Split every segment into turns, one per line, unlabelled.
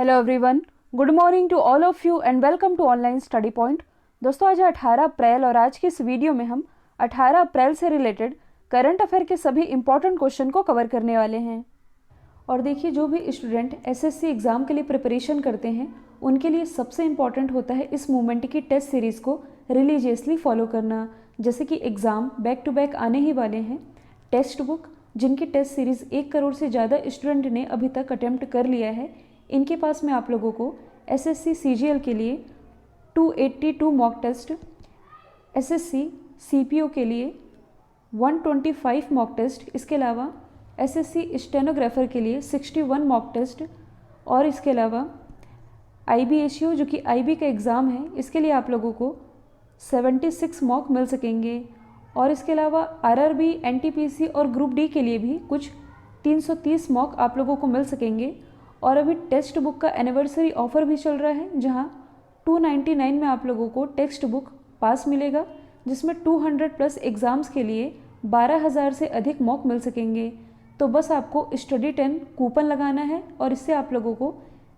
Hello everyone, good morning to all of you and welcome to online study point. दोस्तों, आज है 18 अप्रैल और आज की इस वीडियो में हम 18 अप्रैल से रिलेटेड करंट अफेयर के सभी इंपॉर्टेंट क्वेश्चन को कवर करने वाले हैं। और देखिए, जो भी स्टूडेंट एसएससी एग्ज़ाम के लिए प्रिपरेशन करते हैं उनके लिए सबसे इम्पॉर्टेंट होता है इस मूवमेंट की टेस्ट सीरीज़ को रिलीजियसली फॉलो करना। जैसे कि एग्ज़ाम बैक टू बैक आने ही वाले हैं, टेक्स्ट बुक जिनकी टेस्ट सीरीज़ 1 करोड़ से ज़्यादा स्टूडेंट ने अभी तक अटेम्प्ट कर लिया है, इनके पास में आप लोगों को एसएससी सीजीएल के लिए 282 मॉक टेस्ट, एसएससी सीपीओ के लिए 125 मॉक टेस्ट, इसके अलावा एसएससी स्टेनोग्राफर के लिए 61 मॉक टेस्ट, और इसके अलावा आईबीएसयू जो कि आईबी का एग्ज़ाम है, इसके लिए आप लोगों को 76 मॉक मिल सकेंगे। और इसके अलावा आरआरबी, एनटीपीसी और ग्रुप डी के लिए भी कुछ 330 मॉक आप लोगों को मिल सकेंगे। और अभी टेक्स्ट बुक का एनिवर्सरी ऑफ़र भी चल रहा है, जहां 299 में आप लोगों को टेक्स्ट बुक पास मिलेगा, जिसमें 200 प्लस एग्ज़ाम्स के लिए 12,000 से अधिक मॉक मिल सकेंगे। तो बस आपको स्टडी 10 कूपन लगाना है और इससे आप लोगों को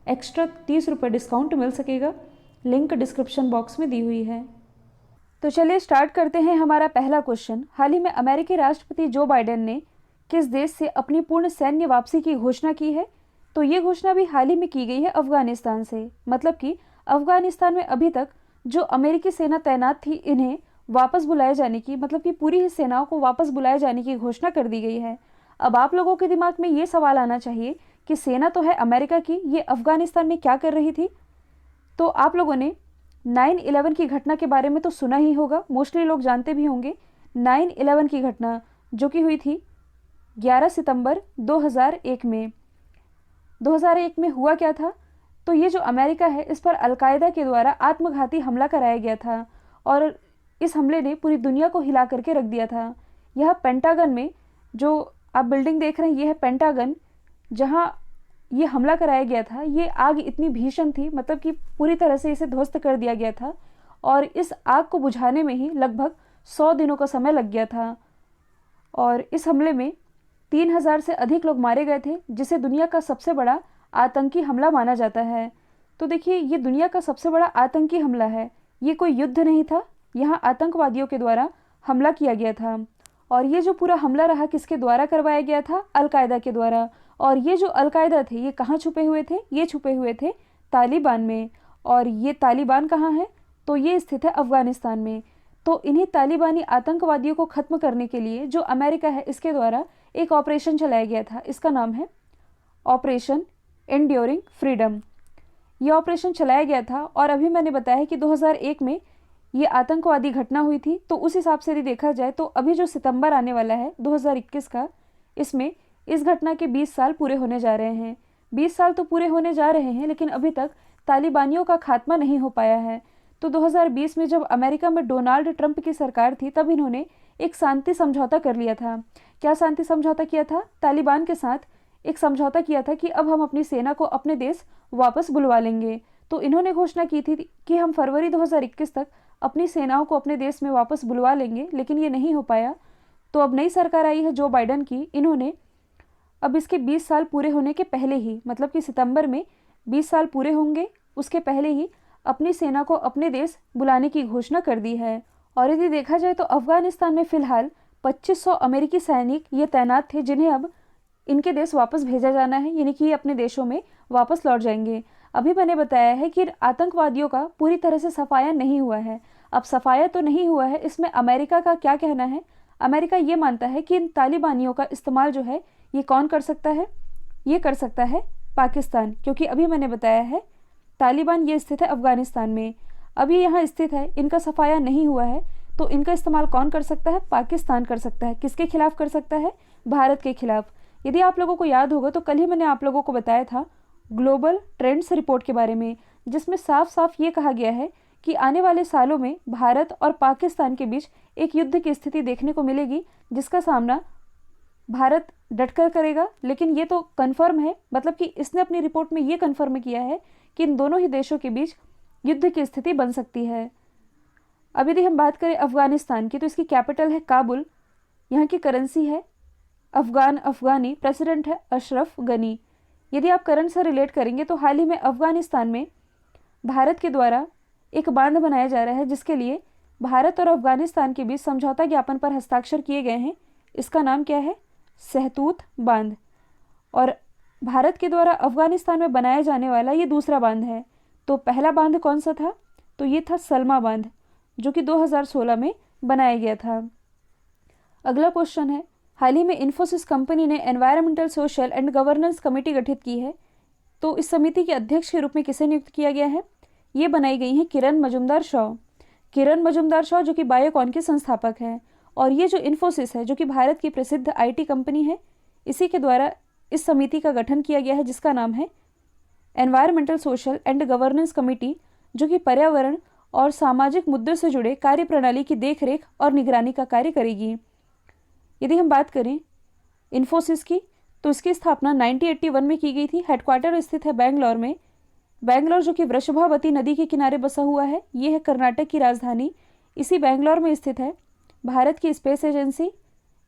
एक्स्ट्रा 30 रुपये डिस्काउंट मिल सकेगा। लिंक डिस्क्रिप्शन बॉक्स में दी हुई है। तो चलिए स्टार्ट करते हैं हमारा पहला क्वेश्चन। हाल ही में अमेरिकी राष्ट्रपति जो बाइडेन ने किस देश से अपनी पूर्ण सैन्य वापसी की घोषणा की है? तो ये घोषणा भी हाल ही में की गई है अफगानिस्तान से। मतलब कि अफगानिस्तान में अभी तक जो अमेरिकी सेना तैनात थी, इन्हें वापस बुलाए जाने की, मतलब कि पूरी ही सेनाओं को वापस बुलाए जाने की घोषणा कर दी गई है। अब आप लोगों के दिमाग में ये सवाल आना चाहिए कि सेना तो है अमेरिका की, ये अफगानिस्तान में क्या कर रही थी? तो आप लोगों ने 9/11 की घटना के बारे में तो सुना ही होगा, मोस्टली लोग जानते भी होंगे। 9/11 की घटना जो कि हुई थी 11 सितंबर 2001 में। 2001 में हुआ क्या था? तो ये जो अमेरिका है, इस पर अलकायदा के द्वारा आत्मघाती हमला कराया गया था और इस हमले ने पूरी दुनिया को हिला करके रख दिया था। यह पेंटागन में, जो आप बिल्डिंग देख रहे हैं, ये है पेंटागन, जहां ये हमला कराया गया था। ये आग इतनी भीषण थी, मतलब कि पूरी तरह से इसे ध्वस्त कर दिया गया था और इस आग को बुझाने में ही लगभग 100 दिनों का समय लग गया था। और इस हमले में 3,000 से अधिक लोग मारे गए थे, जिसे दुनिया का सबसे बड़ा आतंकी हमला माना जाता है। तो देखिए, ये दुनिया का सबसे बड़ा आतंकी हमला है, ये कोई युद्ध नहीं था, यहाँ आतंकवादियों के द्वारा हमला किया गया था। और ये जो पूरा हमला रहा, किसके द्वारा करवाया गया था? अलकायदा के द्वारा। और ये जो अलकायदा थे, ये कहाँ छुपे हुए थे? ये छुपे हुए थे तालिबान में। और ये तालिबान कहाँ है? तो ये स्थित है अफगानिस्तान में। तो इन्हीं तालिबानी आतंकवादियों को ख़त्म करने के लिए जो अमेरिका है, इसके द्वारा एक ऑपरेशन चलाया गया था। इसका नाम है ऑपरेशन एंड्योरिंग फ्रीडम। ये ऑपरेशन चलाया गया था और अभी मैंने बताया कि 2001 में ये आतंकवादी घटना हुई थी। तो उस हिसाब से यदि देखा जाए तो अभी जो सितंबर आने वाला है 2021 का, इसमें इस घटना के 20 साल पूरे होने जा रहे हैं। 20 साल तो पूरे होने जा रहे हैं, लेकिन अभी तक तालिबानियों का खात्मा नहीं हो पाया है। तो 2020 में जब अमेरिका में डोनाल्ड ट्रंप की सरकार थी, तब इन्होंने एक शांति समझौता कर लिया था। क्या शांति समझौता किया था? तालिबान के साथ एक समझौता किया था कि अब हम अपनी सेना को अपने देश वापस बुलवा लेंगे। तो इन्होंने घोषणा की थी कि हम फरवरी 2021 तक अपनी सेनाओं को अपने देश में वापस बुलवा लेंगे, लेकिन ये नहीं हो पाया। तो अब नई सरकार आई है जो बाइडेन की, इन्होंने अब इसके 20 साल पूरे होने के पहले ही, मतलब कि सितंबर में 20 साल पूरे होंगे, उसके पहले ही अपनी सेना को अपने देश बुलाने की घोषणा कर दी है। और यदि देखा जाए तो अफगानिस्तान में फिलहाल 2500 अमेरिकी सैनिक ये तैनात थे, जिन्हें अब इनके देश वापस भेजा जाना है, यानी कि ये अपने देशों में वापस लौट जाएंगे। अभी मैंने बताया है कि आतंकवादियों का पूरी तरह से सफाया नहीं हुआ है। अब सफाया तो नहीं हुआ है, इसमें अमेरिका का क्या कहना है? अमेरिका ये मानता है कि इन तालिबानियों का इस्तेमाल जो है, ये कौन कर सकता है? ये कर सकता है पाकिस्तान, क्योंकि अभी मैंने बताया है तालिबान ये स्थित है अफगानिस्तान में। अभी यहाँ स्थित है, इनका सफाया नहीं हुआ है, तो इनका इस्तेमाल कौन कर सकता है? पाकिस्तान कर सकता है। किसके खिलाफ कर सकता है? भारत के खिलाफ। यदि आप लोगों को याद होगा तो कल ही मैंने आप लोगों को बताया था ग्लोबल ट्रेंड्स रिपोर्ट के बारे में, जिसमें साफ साफ ये कहा गया है कि आने वाले सालों में भारत और पाकिस्तान के बीच एक युद्ध की स्थिति देखने को मिलेगी, जिसका सामना भारत डटकर करेगा। लेकिन ये तो कन्फर्म है, मतलब कि इसने अपनी रिपोर्ट में ये कन्फर्म किया है कि इन दोनों ही देशों के बीच युद्ध की स्थिति बन सकती है। अब यदि हम बात करें अफगानिस्तान की, तो इसकी कैपिटल है काबुल, यहाँ की करेंसी है अफगानी, प्रेसिडेंट है अशरफ गनी। यदि आप करंट से रिलेट करेंगे तो हाल ही में अफगानिस्तान में भारत के द्वारा एक बांध बनाया जा रहा है, जिसके लिए भारत और अफगानिस्तान के बीच समझौता ज्ञापन पर हस्ताक्षर किए गए हैं। इसका नाम क्या है? सहतूत बांध। और भारत के द्वारा अफगानिस्तान में बनाया जाने वाला ये दूसरा बांध है। तो पहला बांध कौन सा था? तो ये था सलमा बांध, जो कि 2016 में बनाया गया था। अगला क्वेश्चन है, हाल ही में इन्फोसिस कंपनी ने environmental, social and governance committee गठित की है। तो इस समिति के अध्यक्ष के रूप में किसे नियुक्त किया गया है? ये बनाई गई हैं किरण मजुमदार शॉ। किरण मजुमदार शॉ जो कि बायोकॉन के संस्थापक हैं। और ये जो इन्फोसिस है, जो कि भारत की प्रसिद्ध आईटी कंपनी है, इसी के द्वारा इस समिति का गठन किया गया है, जिसका नाम है environmental, social and governance committee, जो कि पर्यावरण और सामाजिक मुद्दों से जुड़े कार्यप्रणाली की देखरेख और निगरानी का कार्य करेगी। यदि हम बात करें इन्फोसिस की, तो इसकी स्थापना 1981 में की गई थी। हेडक्वार्टर स्थित है बैंगलोर में। बैंगलोर जो कि वृषभावती नदी के किनारे बसा हुआ है, ये है कर्नाटक की राजधानी। इसी बैंगलोर में स्थित है भारत की space agency,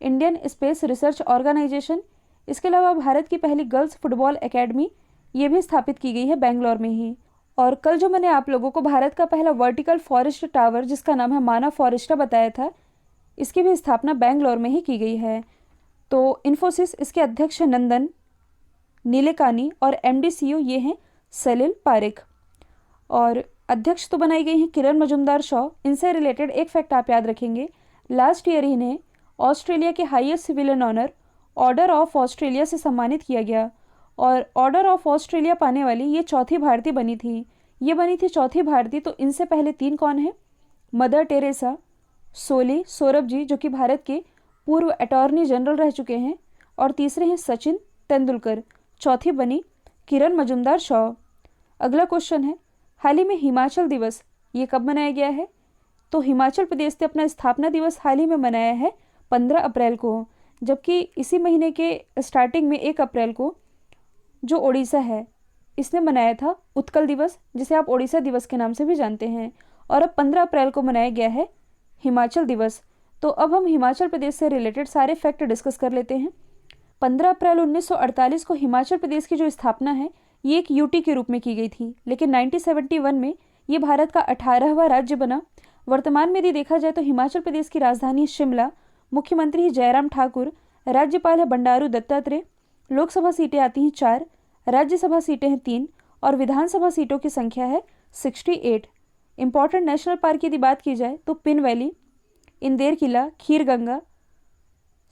Indian space research organisation. इसके अलावा भारत की पहली गर्ल्स फुटबॉल एकेडमी ये भी स्थापित की गई है बैंगलोर में ही। और कल जो मैंने आप लोगों को भारत का पहला वर्टिकल फॉरेस्ट टावर, जिसका नाम है माना फॉरेस्टा, बताया था, इसकी भी स्थापना बैंगलोर में ही की गई है। तो इन्फोसिस, इसके अध्यक्ष नंदन नीलेकानी और एमडी सीईओ ये हैं सलिल पारेख। और अध्यक्ष तो बनाई गई हैं किरण मजुमदार शॉ। इनसे रिलेटेड एक फैक्ट आप याद रखेंगे, लास्ट ईयर इन्हें ऑस्ट्रेलिया के highest civilian honour order of Australia से सम्मानित किया गया। और ऑर्डर ऑफ ऑस्ट्रेलिया पाने वाली ये चौथी भारतीय बनी थी। ये बनी थी चौथी भारतीय। तो इनसे पहले तीन कौन हैं? मदर टेरेसा, सोली सोरभजी जो कि भारत के पूर्व अटॉर्नी जनरल रह चुके हैं, और तीसरे हैं सचिन तेंदुलकर। चौथी बनी किरण मजुमदार शॉ। अगला क्वेश्चन है, हाल ही में हिमाचल दिवस ये कब मनाया गया है? तो हिमाचल प्रदेश ने अपना स्थापना दिवस हाल ही में मनाया है 15 अप्रैल को, जबकि इसी महीने के स्टार्टिंग में 1 अप्रैल को जो ओडिशा है इसने मनाया था उत्कल दिवस, जिसे आप ओडिशा दिवस के नाम से भी जानते हैं। और अब 15 अप्रैल को मनाया गया है हिमाचल दिवस। तो अब हम हिमाचल प्रदेश से रिलेटेड सारे फैक्ट डिस्कस कर लेते हैं। 15 अप्रैल 1948 को हिमाचल प्रदेश की जो स्थापना है ये एक यूटी के रूप में की गई थी, लेकिन 1971 में ये भारत का 18वां राज्य बना। वर्तमान में यदि देखा जाए तो हिमाचल प्रदेश की राजधानी शिमला, मुख्यमंत्री है जयराम ठाकुर, राज्यपाल है बंडारू दत्तात्रेय, लोकसभा सीटें आती हैं 4, राज्यसभा सीटें हैं 3 और विधानसभा सीटों की संख्या है 68। इंपॉर्टेंट नेशनल पार्क की यदि बात की जाए तो Pin valley, Inder Kila, Khir Ganga,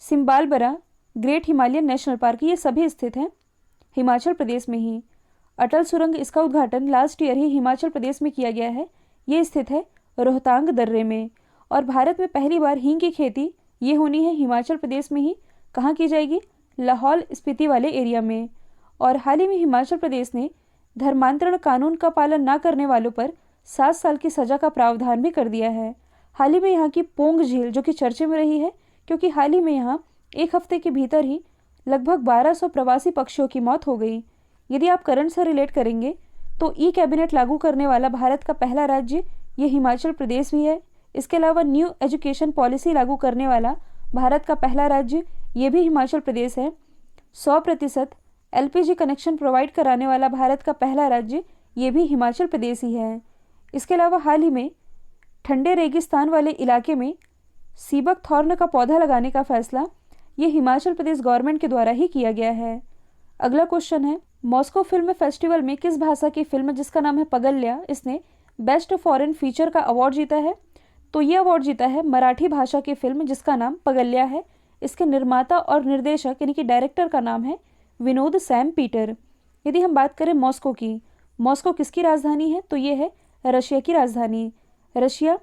Simbalbara, Great Himalayan National Park ये सभी स्थित हैं हिमाचल प्रदेश में ही। अटल सुरंग, इसका उद्घाटन लास्ट ईयर ही हिमाचल प्रदेश में किया गया है। ये स्थित है रोहतांग दर्रे में। और भारत में पहली बार हींग की खेती ये होनी है हिमाचल प्रदेश में ही। कहाँ की जाएगी? लाहौल स्पीति वाले एरिया में। और हाल ही में हिमाचल प्रदेश ने धर्मांतरण कानून का पालन न करने वालों पर 7 साल की सजा का प्रावधान भी कर दिया है। हाल ही में यहाँ की पोंग झील जो कि चर्चे में रही है, क्योंकि हाल ही में यहाँ एक हफ्ते के भीतर ही लगभग 1200 प्रवासी पक्षियों की मौत हो गई। यदि आप करंट से रिलेट करेंगे तो ई कैबिनेट लागू करने वाला भारत का पहला राज्य ये हिमाचल प्रदेश भी है। इसके अलावा न्यू एजुकेशन पॉलिसी लागू करने वाला भारत का पहला राज्य ये भी हिमाचल प्रदेश है। 100% एलपीजी कनेक्शन प्रोवाइड कराने वाला भारत का पहला राज्य ये भी हिमाचल प्रदेश ही है। इसके अलावा हाल ही में ठंडे रेगिस्तान वाले इलाके में सीबक थॉर्न का पौधा लगाने का फैसला ये हिमाचल प्रदेश गवर्नमेंट के द्वारा ही किया गया है। अगला क्वेश्चन है, मॉस्को फिल्म फेस्टिवल में किस भाषा की फिल्म जिसका नाम है पगल्या, इसने बेस्ट फॉरेन फीचर का अवार्ड जीता है? तो ये अवार्ड जीता है मराठी भाषा की फिल्म जिसका नाम पगल्या है। इसके निर्माता और निर्देशक यानी कि डायरेक्टर का नाम है विनोद सैम पीटर। यदि हम बात करें मॉस्को की, मॉस्को किसकी राजधानी है? तो ये है रशिया की राजधानी। रशिया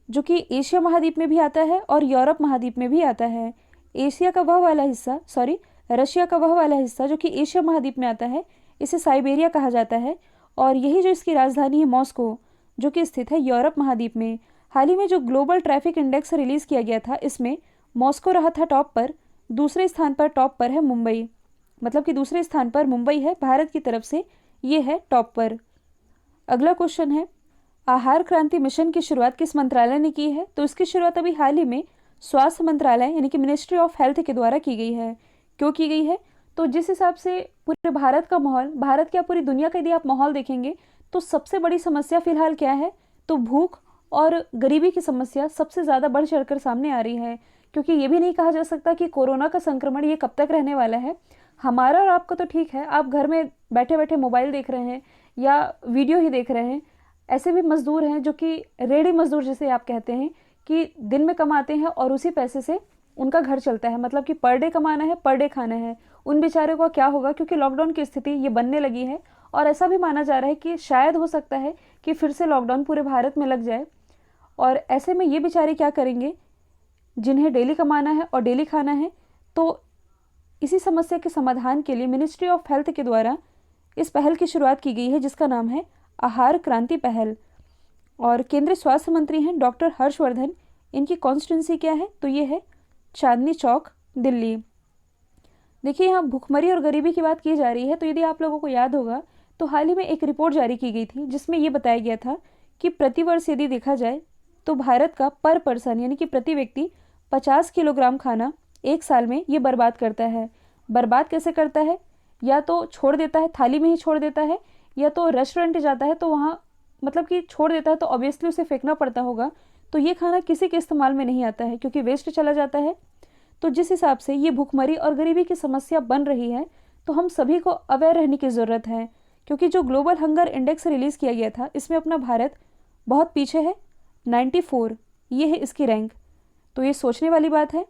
जो कि एशिया महाद्वीप में भी आता है और यूरोप महाद्वीप में भी आता है। रशिया का वह वाला हिस्सा जो कि एशिया महाद्वीप में आता है इसे साइबेरिया कहा जाता है। और यही जो इसकी राजधानी है मॉस्को जो कि स्थित है यूरोप महाद्वीप में। हाल ही में जो ग्लोबल ट्रैफिक इंडेक्स रिलीज किया गया था इसमें मॉस्को रहा था टॉप पर। दूसरे स्थान पर टॉप पर है मुंबई, मतलब कि दूसरे स्थान पर मुंबई है भारत की तरफ से, ये है टॉप पर। अगला क्वेश्चन है, आहार क्रांति मिशन की शुरुआत किस मंत्रालय ने की है? तो इसकी शुरुआत अभी हाल ही में स्वास्थ्य मंत्रालय यानी कि मिनिस्ट्री ऑफ हेल्थ के द्वारा की गई है। क्यों की गई है? तो जिस हिसाब से पूरे भारत का माहौल, भारत क्या पूरी दुनिया का यदि आप माहौल देखेंगे तो सबसे बड़ी समस्या फिलहाल क्या है, तो भूख और गरीबी की समस्या सबसे ज़्यादा बढ़ चढ़कर सामने आ रही है। क्योंकि ये भी नहीं कहा जा सकता कि कोरोना का संक्रमण ये कब तक रहने वाला है। हमारा और आपका तो ठीक है, आप घर में बैठे बैठे मोबाइल देख रहे हैं या वीडियो ही देख रहे हैं। ऐसे भी मज़दूर हैं जो कि रेडी मज़दूर जिसे आप कहते हैं, कि दिन में कमाते हैं और उसी पैसे से उनका घर चलता है, मतलब कि पर डे कमाना है, पर डे खाना है। उन बेचारों का क्या होगा, क्योंकि लॉकडाउन की स्थिति ये बनने लगी है और ऐसा भी माना जा रहा है कि शायद हो सकता है कि फिर से लॉकडाउन पूरे भारत में लग जाए। और ऐसे में ये बेचारे क्या करेंगे, जिन्हें डेली कमाना है और डेली खाना है। तो इसी समस्या के समाधान के लिए मिनिस्ट्री ऑफ हेल्थ के द्वारा इस पहल की शुरुआत की गई है, जिसका नाम है आहार क्रांति पहल। और केंद्रीय स्वास्थ्य मंत्री हैं डॉक्टर हर्षवर्धन। इनकी कॉन्स्टिट्यूंसी क्या है, तो ये है चांदनी चौक, दिल्ली। देखिए, यहाँ भूखमरी और गरीबी की बात की जा रही है, तो यदि आप लोगों को याद होगा तो हाल ही में एक रिपोर्ट जारी की गई थी जिसमें ये बताया गया था कि प्रतिवर्ष यदि देखा जाए तो भारत का पर पर्सन यानी कि प्रति व्यक्ति 50 किलोग्राम खाना एक साल में ये बर्बाद करता है। बर्बाद कैसे करता है, या तो छोड़ देता है, थाली में ही छोड़ देता है, या तो रेस्टोरेंट जाता है तो वहाँ मतलब कि छोड़ देता है, तो ऑब्वियसली उसे फेंकना पड़ता होगा। तो ये खाना किसी के इस्तेमाल में नहीं आता है क्योंकि वेस्ट चला जाता है। तो जिस हिसाब से ये भूखमरी और गरीबी की समस्या बन रही है, तो हम सभी को अवेयर रहने की ज़रूरत है। क्योंकि जो ग्लोबल हंगर इंडेक्स रिलीज़ किया गया था, इसमें अपना भारत बहुत पीछे है, 94 ये है इसकी रैंक। तो ये सोचने वाली बात है।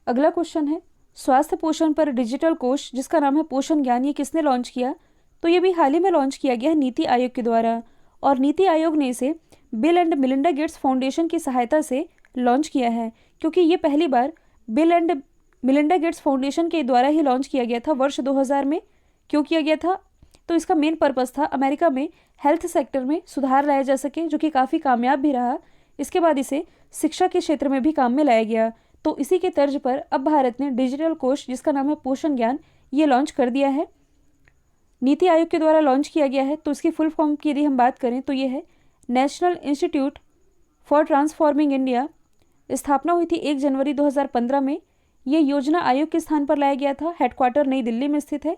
अगला क्वेश्चन है, स्वास्थ्य पोषण पर डिजिटल कोष जिसका नाम है पोषण ज्ञान, ये किसने लॉन्च किया, तो ये भी हाल ही में लॉन्च किया गया है नीति आयोग के द्वारा। और नीति आयोग ने इसे Bill and Melinda Gates Foundation की सहायता से लॉन्च किया है, क्योंकि ये पहली बार Bill and Melinda Gates Foundation के द्वारा ही लॉन्च किया गया था वर्ष 2000 में। क्यों किया गया था, तो इसका मेन पर्पस था अमेरिका में हेल्थ सेक्टर में सुधार लाया जा सके, जो कि काफ़ी कामयाब भी रहा। इसके बाद इसे शिक्षा के क्षेत्र में भी काम में लाया गया। तो इसी के तर्ज पर अब भारत ने डिजिटल कोष जिसका नाम है पोषण ज्ञान ये लॉन्च कर दिया है, नीति आयोग के द्वारा लॉन्च किया गया है। तो इसकी फुल फॉर्म की यदि हम बात करें तो ये है national institute for transforming India. स्थापना हुई थी 1 जनवरी 2015 में। ये योजना आयोग के स्थान पर लाया गया था। हेडक्वार्टर नई दिल्ली में स्थित है।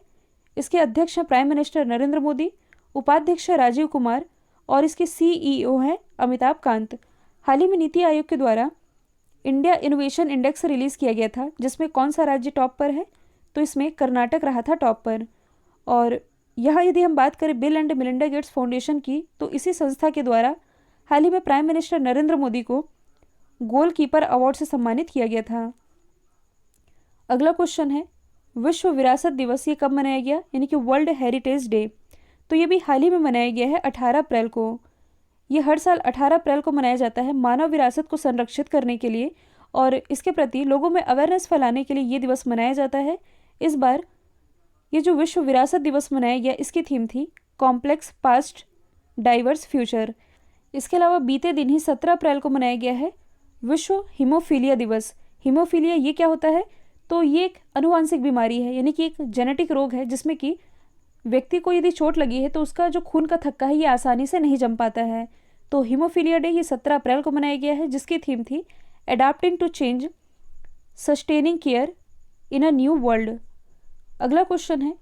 इसके अध्यक्ष हैं प्राइम मिनिस्टर नरेंद्र मोदी, उपाध्यक्ष है राजीव कुमार और इसके सीईओ हैं अमिताभ कांत। हाल ही में नीति आयोग के द्वारा इंडिया इनोवेशन इंडेक्स रिलीज़ किया गया था, जिसमें कौन सा राज्य टॉप पर है, तो इसमें कर्नाटक रहा था टॉप पर। और यहाँ यदि हम बात करें bill and Melinda Gates Foundation की, तो इसी संस्था के द्वारा हाल ही में प्राइम मिनिस्टर नरेंद्र मोदी को गोलकीपर अवार्ड से सम्मानित किया गया था। अगला क्वेश्चन है, विश्व विरासत दिवस ये कब मनाया गया, यानी कि वर्ल्ड हेरिटेज डे। तो ये भी हाल ही में मनाया गया है 18 अप्रैल को। ये हर साल 18 अप्रैल को मनाया जाता है मानव विरासत को संरक्षित करने के लिए और इसके प्रति लोगों में अवेयरनेस फैलाने के लिए ये दिवस मनाया जाता है। इस बार ये जो विश्व विरासत दिवस मनाया गया, इसकी थीम थी कॉम्प्लेक्स पास्ट डाइवर्स फ्यूचर। इसके अलावा बीते दिन ही 17 अप्रैल को मनाया गया है विश्व हीमोफीलिया दिवस। हीमोफीलिया ये क्या होता है, तो ये एक अनुवांशिक बीमारी है, यानी कि एक जेनेटिक रोग है जिसमें कि व्यक्ति को यदि चोट लगी है तो उसका जो खून का थक्का है ये आसानी से नहीं जम पाता है। तो हीमोफीलिया डे ये 17 अप्रैल को मनाया गया है, जिसकी थीम थी adapting to change sustaining care in a new world. अगला क्वेश्चन है,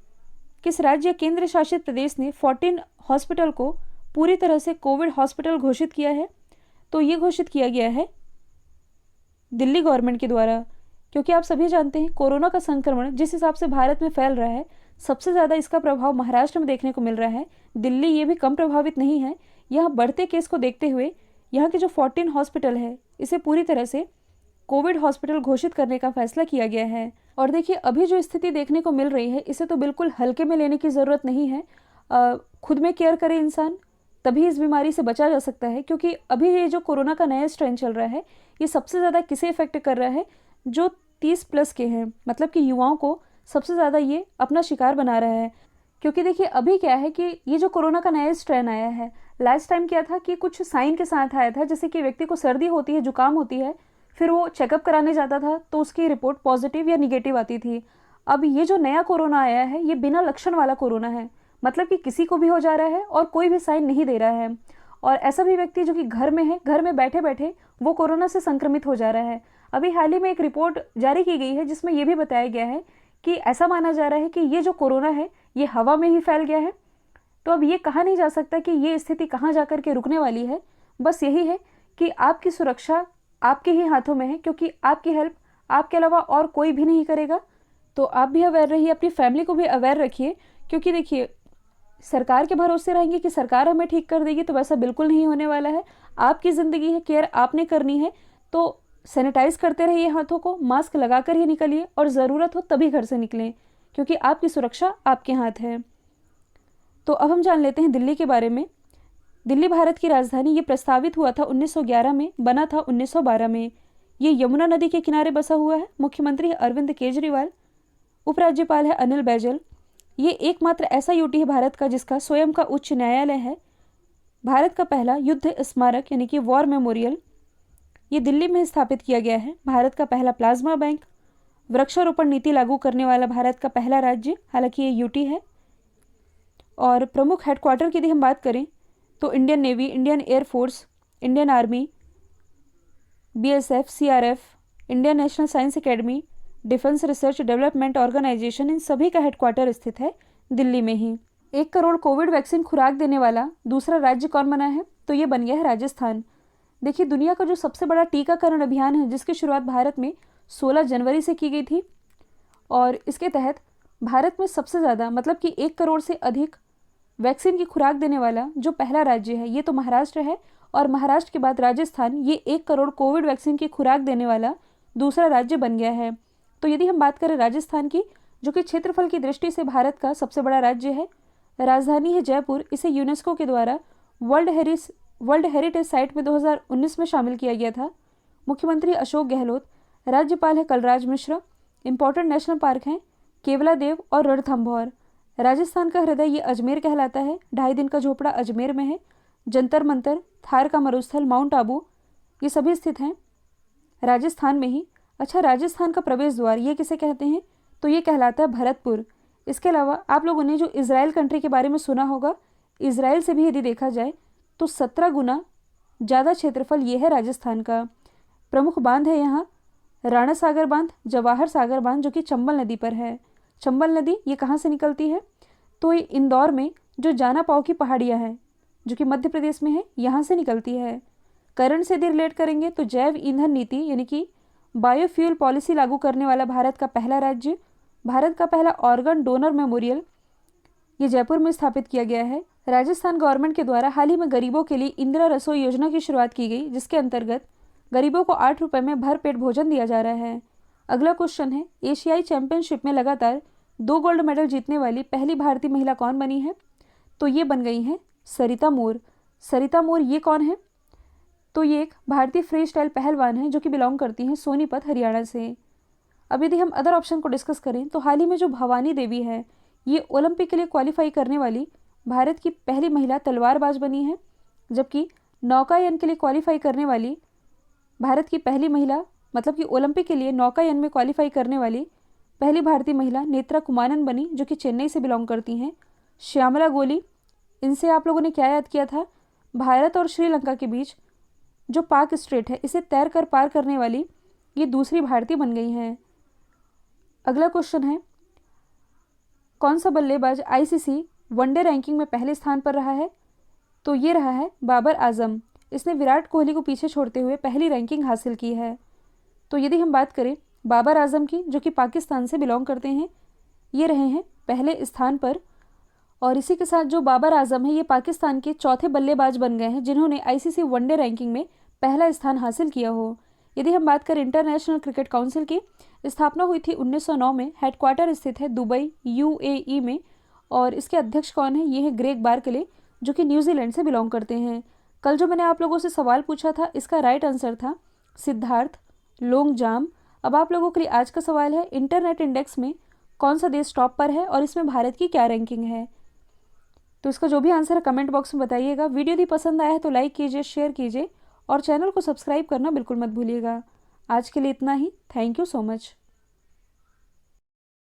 किस राज्य केंद्र शासित प्रदेश ने 14 हॉस्पिटल को पूरी तरह से कोविड हॉस्पिटल घोषित किया है, तो ये घोषित किया गया है दिल्ली गवर्नमेंट के द्वारा। क्योंकि आप सभी जानते हैं कोरोना का संक्रमण जिस हिसाब से भारत में फैल रहा है, सबसे ज़्यादा इसका प्रभाव महाराष्ट्र में देखने को मिल रहा है। दिल्ली ये भी कम प्रभावित नहीं है। यहाँ बढ़ते केस को देखते हुए यहाँ के जो 14 हॉस्पिटल है इसे पूरी तरह से कोविड हॉस्पिटल घोषित करने का फैसला किया गया है। और देखिए, अभी जो स्थिति देखने को मिल रही है इसे तो बिल्कुल हल्के में लेने की ज़रूरत नहीं है। खुद में केयर करे इंसान, तभी इस बीमारी से बचा जा सकता है। क्योंकि अभी ये जो कोरोना का नया स्ट्रेन चल रहा है ये सबसे ज़्यादा किसे इफेक्ट कर रहा है, जो 30+ के हैं, मतलब कि युवाओं को सबसे ज़्यादा ये अपना शिकार बना रहा है। क्योंकि देखिए, अभी क्या है कि ये जो कोरोना का नया स्ट्रेन आया है, लास्ट टाइम क्या था कि कुछ साइन के साथ आया था, जैसे कि व्यक्ति को सर्दी होती है, जुकाम होती है, फिर वो चेकअप कराने जाता था तो उसकी रिपोर्ट पॉजिटिव या निगेटिव आती थी। अब ये जो नया कोरोना आया है ये बिना लक्षण वाला कोरोना है, मतलब कि किसी को भी हो जा रहा है और कोई भी साइन नहीं दे रहा है। और ऐसा भी व्यक्ति जो कि घर में है, घर में बैठे बैठे वो कोरोना से संक्रमित हो जा रहा है। अभी हाल ही में एक रिपोर्ट जारी की गई है जिसमें यह भी बताया गया है कि ऐसा माना जा रहा है कि ये जो कोरोना है ये हवा में ही फैल गया है। तो अब ये कहा नहीं जा सकता कि ये स्थिति कहाँ जाकर के रुकने वाली है। बस यही है कि आपकी सुरक्षा आपके ही हाथों में है, क्योंकि आपकी हेल्प आपके अलावा और कोई भी नहीं करेगा। तो आप भी अवेयर रहिए, अपनी फैमिली को भी अवेयर रखिए, क्योंकि देखिए सरकार के भरोसे रहेंगे कि सरकार हमें ठीक कर देगी, तो वैसा बिल्कुल नहीं होने वाला है। आपकी ज़िंदगी है, केयर आपने करनी है। तो सैनिटाइज करते रहिए हाथों को, मास्क लगाकर ही निकलिए और ज़रूरत हो तभी घर से निकलें, क्योंकि आपकी सुरक्षा आपके हाथ है। तो अब हम जान लेते हैं दिल्ली के बारे में। दिल्ली भारत की राजधानी, ये प्रस्तावित हुआ था 1911 में, बना था 1912 में। ये यमुना नदी के किनारे बसा हुआ है। मुख्यमंत्री है अरविंद केजरीवाल, उपराज्यपाल है अनिल बैजल। ये एकमात्र ऐसा यूटी है भारत का जिसका स्वयं का उच्च न्यायालय है। भारत का पहला युद्ध स्मारक यानी कि वॉर मेमोरियल ये दिल्ली में स्थापित किया गया है। भारत का पहला प्लाज्मा बैंक, वृक्षारोपण नीति लागू करने वाला भारत का पहला राज्य, हालांकि ये यूटी है। और प्रमुख हेडक्वार्टर की यदि हम बात करें तो Indian navy, Indian air force, Indian army, BSF, CRF, Indian national science academy, defence research development organization, इन सभी का हेडक्वार्टर स्थित है दिल्ली में ही। 1 करोड़ कोविड वैक्सीन खुराक देने वाला दूसरा राज्य कौन बना है? तो ये बन गया है राजस्थान। देखिए दुनिया का जो सबसे बड़ा टीकाकरण अभियान है जिसकी शुरुआत भारत में 16 जनवरी से की गई थी, और इसके तहत भारत में सबसे ज़्यादा मतलब कि 1 करोड़ से अधिक वैक्सीन की खुराक देने वाला जो पहला राज्य है ये तो महाराष्ट्र है, और महाराष्ट्र के बाद राजस्थान ये 1 करोड़ कोविड वैक्सीन की खुराक देने वाला दूसरा राज्य बन गया है। तो यदि हम बात करें राजस्थान की, जो कि क्षेत्रफल की दृष्टि से भारत का सबसे बड़ा राज्य है, राजधानी है जयपुर, इसे यूनेस्को के द्वारा वर्ल्ड हेरिटेज साइट में 2019 में शामिल किया गया था। मुख्यमंत्री अशोक गहलोत, राज्यपाल है Kalraj Mishra. Important national park हैं केवलादेव और रणथंभौर। राजस्थान का हृदय ये अजमेर कहलाता है। 2.5 दिन का झोपड़ा अजमेर में है। जंतर मंतर, थार का मरुस्थल, माउंट आबू, ये सभी स्थित हैं राजस्थान में ही। अच्छा, राजस्थान का प्रवेश द्वार ये किसे कहते हैं? तो ये कहलाता है भरतपुर। इसके अलावा आप लोगों ने जो इजराइल कंट्री के बारे में सुना होगा, इजराइल से भी यदि देखा जाए तो 17 गुना ज़्यादा क्षेत्रफल ये है राजस्थान का। प्रमुख बांध है यहाँ राणा सागर बांध, जवाहर सागर बांध, जो कि चंबल नदी पर है। चंबल नदी ये कहाँ से निकलती है? तो ये इंदौर में जो जाना पाव की पहाड़ियाँ हैं जो कि मध्य प्रदेश में है, यहाँ से निकलती है। करंट से यदि रिलेट करेंगे तो जैव ईंधन नीति यानी कि बायोफ्यूल पॉलिसी लागू करने वाला भारत का पहला राज्य, भारत का पहला ऑर्गन डोनर मेमोरियल ये जयपुर में स्थापित किया गया है। राजस्थान गवर्नमेंट के द्वारा हाल ही में गरीबों के लिए इंदिरा रसोई योजना की शुरुआत की गई, जिसके अंतर्गत गरीबों को 8 रुपये में भरपेट भोजन दिया जा रहा है। अगला क्वेश्चन है, एशियाई चैंपियनशिप में लगातार 2 गोल्ड मेडल जीतने वाली पहली भारतीय महिला कौन बनी है? तो ये बन गई हैं सरिता मोर। सरिता मोर ये कौन है? तो ये एक भारतीय फ्री स्टाइल पहलवान है जो कि बिलोंग करती हैं सोनीपत, हरियाणा से। अब यदि हम अदर ऑप्शन को डिस्कस करें तो हाल ही में जो भवानी देवी है ये ओलंपिक के लिए क्वालिफाई करने वाली भारत की पहली महिला तलवारबाज बनी है, जबकि नौकायन के लिए क्वालिफाई करने वाली भारत की पहली महिला मतलब कि ओलंपिक के लिए नौकायन में क्वालिफाई करने वाली पहली भारतीय महिला नेत्रा कुमारन बनी, जो कि चेन्नई से बिलोंग करती हैं। श्यामला गोली, इनसे आप लोगों ने क्या याद किया था? भारत और श्रीलंका के बीच जो पाक स्ट्रेट है इसे तैर कर पार करने वाली ये दूसरी भारतीय बन गई हैं। अगला क्वेश्चन है, कौन सा बल्लेबाज ICC वनडे रैंकिंग में पहले स्थान पर रहा है? तो ये रहा है बाबर आजम। इसने विराट कोहली को पीछे छोड़ते हुए पहली रैंकिंग हासिल की है। तो यदि हम बात करें बाबर आजम की, जो कि पाकिस्तान से बिलोंग करते हैं, ये रहे हैं पहले स्थान पर। और इसी के साथ जो बाबर आजम है ये पाकिस्तान के चौथे बल्लेबाज बन गए हैं जिन्होंने ICC वनडे रैंकिंग में पहला स्थान हासिल किया हो। यदि हम बात करें इंटरनेशनल क्रिकेट काउंसिल की, स्थापना हुई थी 1909 में। हेडक्वार्टर स्थित है दुबई, UAE में। और इसके अध्यक्ष कौन है? ये है ग्रेग बार्कले, जो कि न्यूजीलैंड से बिलोंग करते हैं। कल जो मैंने आप लोगों से सवाल पूछा था इसका राइट आंसर था सिद्धार्थ लोंगजाम। अब आप लोगों के लिए आज का सवाल है, इंटरनेट इंडेक्स में कौन सा देश टॉप पर है और इसमें भारत की क्या रैंकिंग है? तो इसका जो भी आंसर है कमेंट बॉक्स में बताइएगा। वीडियो यदि पसंद आया है तो लाइक कीजिए, शेयर कीजिए और चैनल को सब्सक्राइब करना बिल्कुल मत भूलिएगा। आज के लिए इतना ही। Thank you so much.